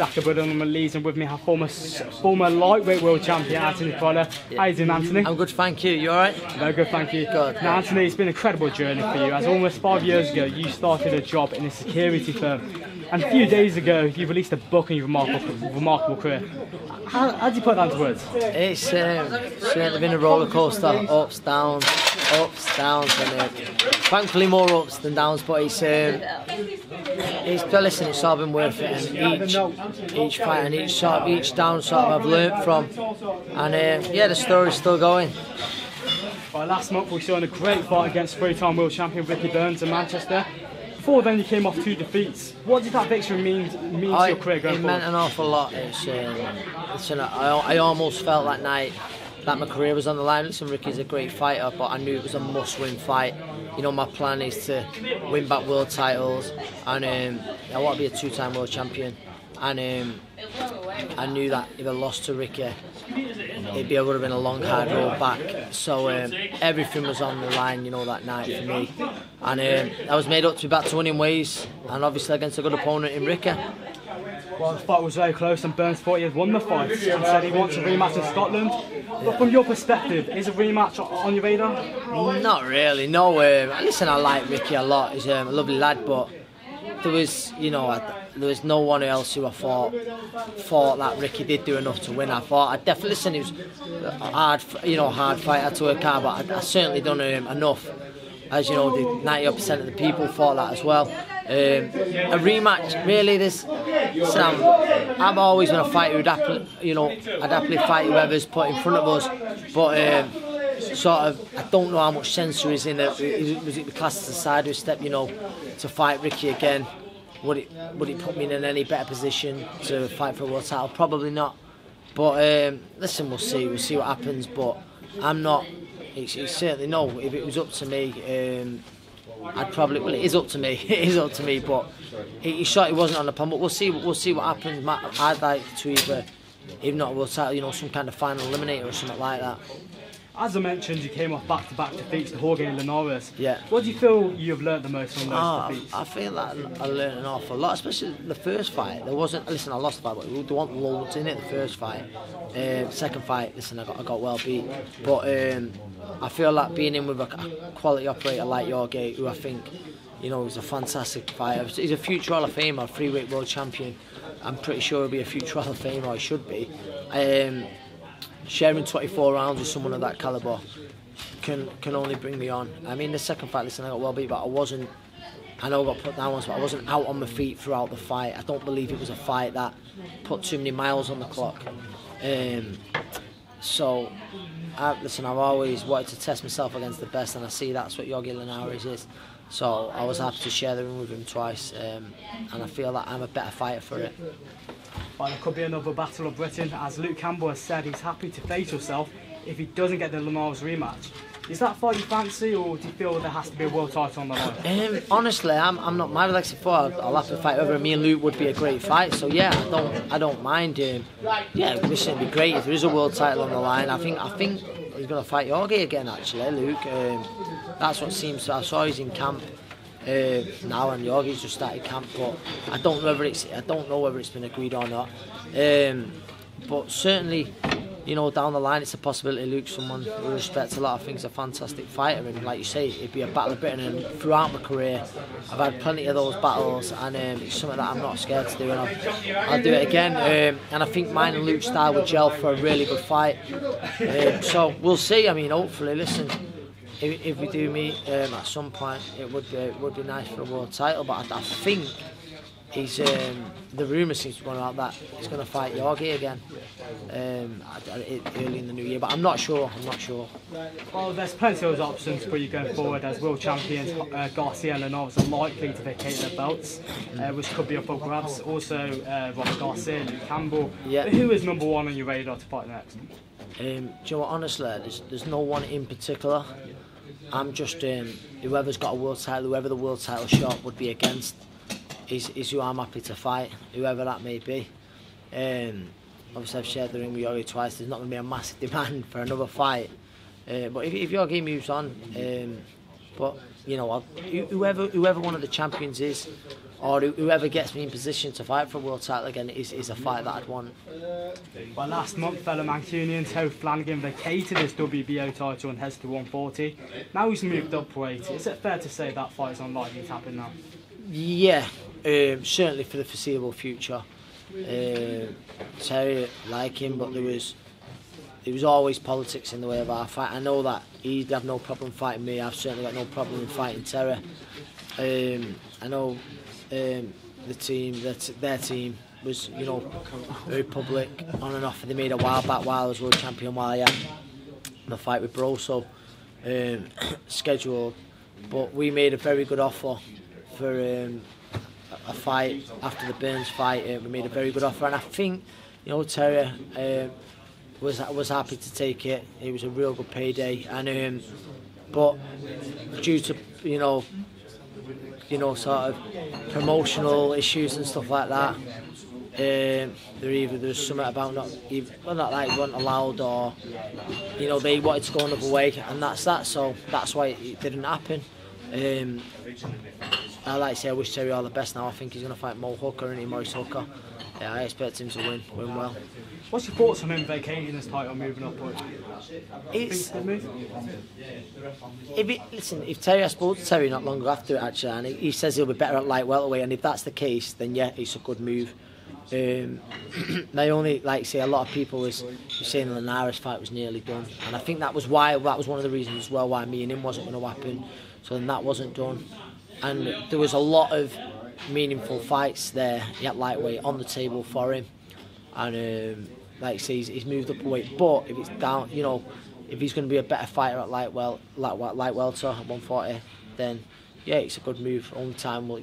Back up on my leads, and with me I have former lightweight world champion Anthony Crolla. Yeah. How you doing, Anthony? I'm good, thank you. You alright? Very good, thank you. Good. Now, Anthony, it's been an incredible journey for you. As almost 5 years ago, you started a job in a security firm, and a few days ago, you released a book on your remarkable career. How do you put that into words? It's certainly been a roller coaster, ups, downs, and thankfully more ups than downs. But listen, it's all been worth it, and each fight and each down sort of I've learnt from, and yeah, the story's still going. Well, last month we saw a great fight against three-time world champion Ricky Burns in Manchester. Before then, you came off 2 defeats. What did that victory mean to your career going forward? It meant an awful lot. I almost felt that night that my career was on the line. Listen, Ricky's a great fighter, but I knew it was a must-win fight. You know, my plan is to win back world titles, and I want to be a 2-time world champion. And I knew that if I lost to Ricky, it would have been a long, hard road back. So everything was on the line, you know, that night for me. And I was made up to be back to winning ways, and obviously against a good opponent in Ricky. Well, the fight was very close, and Burns thought he had won the fight and said he wants a rematch in Scotland. But from your perspective, is a rematch on your radar? Not really, no. Listen, I like Ricky a lot. He's a lovely lad, but there was no one else who I thought that Ricky did do enough to win. I thought he was a hard fighter to work hard, but I certainly done enough. As you know, the 90% of the people thought that as well. A rematch, really, I've always been a fighter who'd happily fight whoever's put in front of us, but I don't know how much sense there is in it. Was it classed as a sideways step, to fight Ricky again? Would it put me in any better position to fight for a world title? Probably not. But listen, we'll see what happens. But I'm not. It's certainly no. If it was up to me, I'd probably. Well, it is up to me. It is up to me. But he shot. He wasn't on the pan. But we'll see what happens. I'd like to either, if not a world title, some kind of final eliminator or something like that. As I mentioned, you came off back-to-back defeats to Jorge and Linares. Yeah. What do you feel you've learnt the most from those defeats? I feel that I learnt an awful lot, especially the first fight. There wasn't. Listen, I lost the fight, but there weren't loads in it. The first fight, second fight. Listen, I got well beat, but I feel like being in with a quality operator like Jorge, who I think, is a fantastic fighter. He's a future Hall of Famer, 3-weight world champion. I'm pretty sure he'll be a future Hall of Famer. Or he should be. Sharing 24 rounds with someone of that calibre can only bring me on. I mean, the second fight, listen, I got well beat, but I know I got put down once, but I wasn't out on my feet throughout the fight. I don't believe it was a fight that put too many miles on the clock. Listen, I've always wanted to test myself against the best, and I see that's what Jorge Linares is. So I was happy to share the ring with him twice, and I feel that I'm a better fighter for it. Well, there could be another Battle of Britain, as Luke Campbell has said he's happy to face yourself if he doesn't get the Linares rematch. Is that fight you fancy, or do you feel there has to be a world title on the line? Honestly, I'm not mad. Like I said before, I'll have to fight over. Me and Luke would be a great fight. So yeah, I don't mind. Yeah, listen, it'd be great if there is a world title on the line. I think he's going to fight Jorge again. Actually, Luke. That's what seems. I saw he's in camp now, and Jorge's just started camp. But I don't know whether it's been agreed or not. But certainly, down the line, it's a possibility. Luke's someone who respects a lot of things, a fantastic fighter, and like you say, it'd be a battle of Britain. And throughout my career, I've had plenty of those battles, and it's something that I'm not scared to do, and I'll do it again. And I think mine and Luke's style would gel for a really good fight. So we'll see. I mean, hopefully, listen, if we do meet at some point, it would be nice for a world title. But I think the rumour seems to be going out that he's going to fight Jorge again early in the new year, but I'm not sure. Well, there's plenty of those options for you going forward, as world champions Garcia and Linares are likely to vacate their belts, which could be up for grabs. Also, Robert Garcia, Luke Campbell. Yeah. Who is number one on your radar to fight next? Do you know what, honestly, there's no one in particular. I'm just whoever's got a world title, whoever the world title shot would be against, is who I'm happy to fight, whoever that may be. Obviously, I've shared the ring with Jorge twice. There's not going to be a massive demand for another fight. But if Jorge moves on, but whoever one of the champions is, or whoever gets me in position to fight for a world title again is a fight that I'd want. Well, last month, fellow Mancunians, Joe Flanagan vacated his WBO title and heads to 140. Now he's moved up weight. Is it fair to say that fight is unlikely to happen now? Yeah, certainly for the foreseeable future. Terry like him, but there was always politics in the way of our fight. I know that he'd have no problem fighting me. I've certainly got no problem in fighting Terry. I know the team, their team was, you know, very public on and off. They made a while back while I was world champion, while I had the fight with Broso scheduled. But we made a very good offer for a fight after the Burns fight. We made a very good offer, and I think, you know, Terry was happy to take it. It was a real good payday, and but due to you know sort of promotional issues and stuff like that, there's something about not like weren't allowed, or you know, they wanted to go another way, and that's that. So that's why it didn't happen. I like to say I wish Terry all the best now. I think he's going to fight Mo Hooker, and Maurice Hooker. Yeah, I expect him to win well. What's your thoughts on him vacating his title, moving upward? Listen, if Terry, I spoke to Terry not long after it actually, and he says he'll be better at light welterweight, and if that's the case, then yeah, it's a good move. My only, like say, a lot of people was saying the Linares fight was nearly done, and I think that was one of the reasons as well why me and him wasn't going to happen. So then that wasn't done, and there was a lot of meaningful fights there at lightweight on the table for him, and like I say, he's moved up a weight. But if it's down, you know, if he's going to be a better fighter at light welter at 140, then yeah, it's a good move. Only time will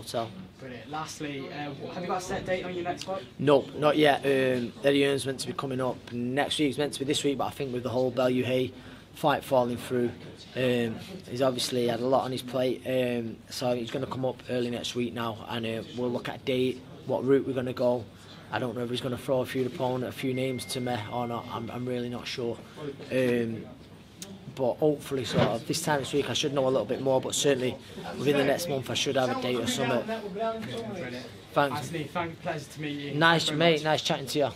tell. Brilliant. Lastly, have you got a set date on your next fight? Nope, not yet. Eddie Earn's meant to be coming up next week. It's meant to be this week, but I think with the whole Bellew fight falling through, he's obviously had a lot on his plate. So he's going to come up early next week now, and we'll look at a date, what route we're going to go. I don't know if he's going to throw a few names to me or not. I'm really not sure. But hopefully, sort of this time this week, I should know a little bit more. But certainly within the next month, I should have a date or something. Thanks. Anthony, pleasure to meet you. Nice, mate. Nice chatting to you.